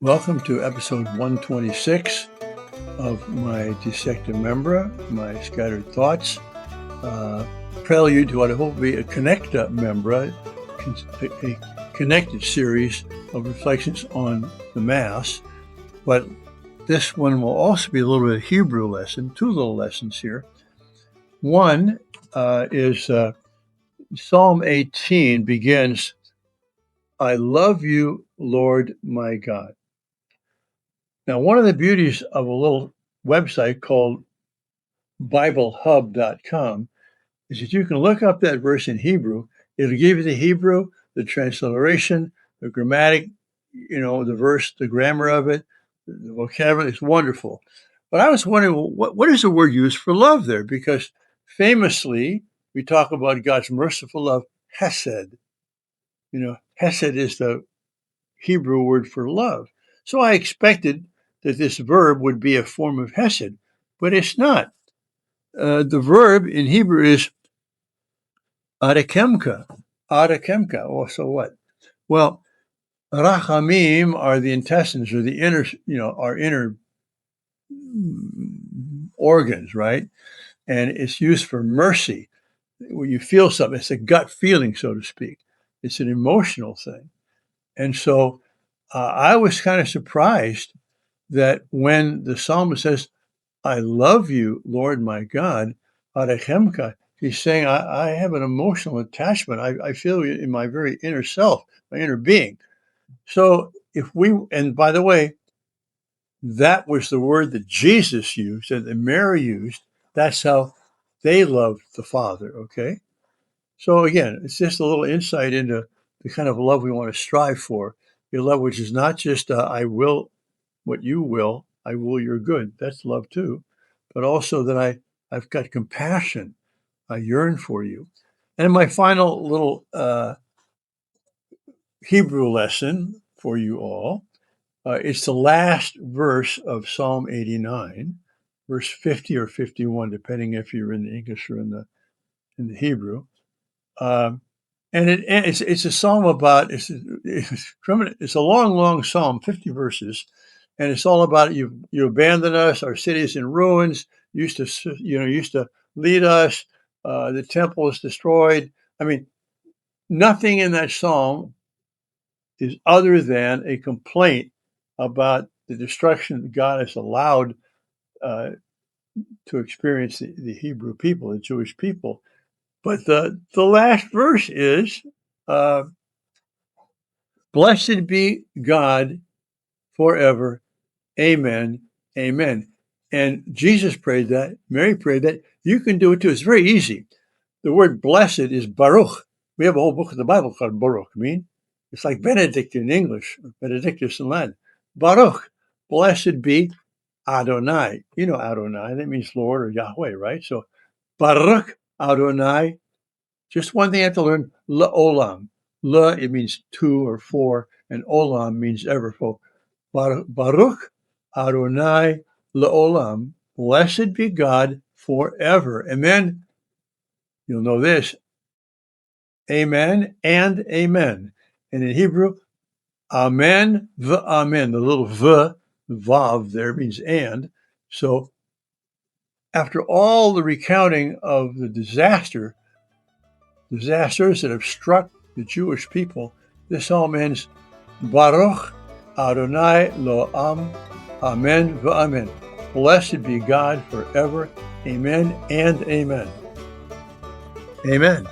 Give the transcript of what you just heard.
Welcome to episode 126 of my Dissecta Membra, my Scattered Thoughts, prelude to what I hope will be a Connecta Membra, a connected series of reflections on the Mass. But this one will also be a little bit of Hebrew lesson, two little lessons here. One is Psalm 18 begins, "I love you, Lord my God." Now, one of the beauties of a little website called BibleHub.com is that you can look up that verse in Hebrew. It'll give you the Hebrew, the transliteration, the grammatic, the verse, the grammar of it, the vocabulary. It's wonderful. But I was wondering, what is the word used for love there? Because famously, we talk about God's merciful love, hesed. Hesed is the Hebrew word for love. So I expected that this verb would be a form of hesed, but it's not. The verb in Hebrew is arakemka. Arakemka. Oh, so what? Well, rachamim are the intestines, or the inner, our inner organs, right? And it's used for mercy. When you feel something, it's a gut feeling, so to speak. It's an emotional thing. And so I was kind of surprised that when the psalmist says, "I love you, Lord my God," Arechemka, he's saying, I have an emotional attachment. I feel in my very inner self, my inner being. So and by the way, that was the word that Jesus used and that Mary used. That's how they loved the Father, okay? So again, it's just a little insight into the kind of love we want to strive for. A love which is not just, I will what you will, I will your good. That's love too. But also that I've got compassion. I yearn for you. And my final little Hebrew lesson for you all, it's the last verse of Psalm 89, verse 50 or 51, depending if you're in the English or in the Hebrew. And it's a psalm about, it's a long psalm, 50 verses, and it's all about you abandoned us, our city is in ruins, used to lead us, the temple is destroyed. I mean, nothing in that psalm is other than a complaint about the destruction that God has allowed to experience the Hebrew people, the Jewish people. But the last verse is, "Blessed be God forever. Amen. Amen." And Jesus prayed that. Mary prayed that. You can do it too. It's very easy. The word blessed is Baruch. We have a whole book of the Bible called Baruch. It's like Benedict in English, Benedictus in Latin. Baruch. Blessed be Adonai. You know Adonai. That means Lord or Yahweh, right? So Baruch Adonai. Just one thing I have to learn, La'olam. La, it means two or four, and Olam means ever. So Baruch Adonai La'olam, blessed be God forever. And then, you'll know this, Amen and Amen. And in Hebrew, Amen v'Amen. The little vav there means and. So after all the recounting of the disasters that have struck the Jewish people, this psalm ends, Baruch Adonai Lo'am, Amen v'Amen. Blessed be God forever. Amen and Amen. Amen.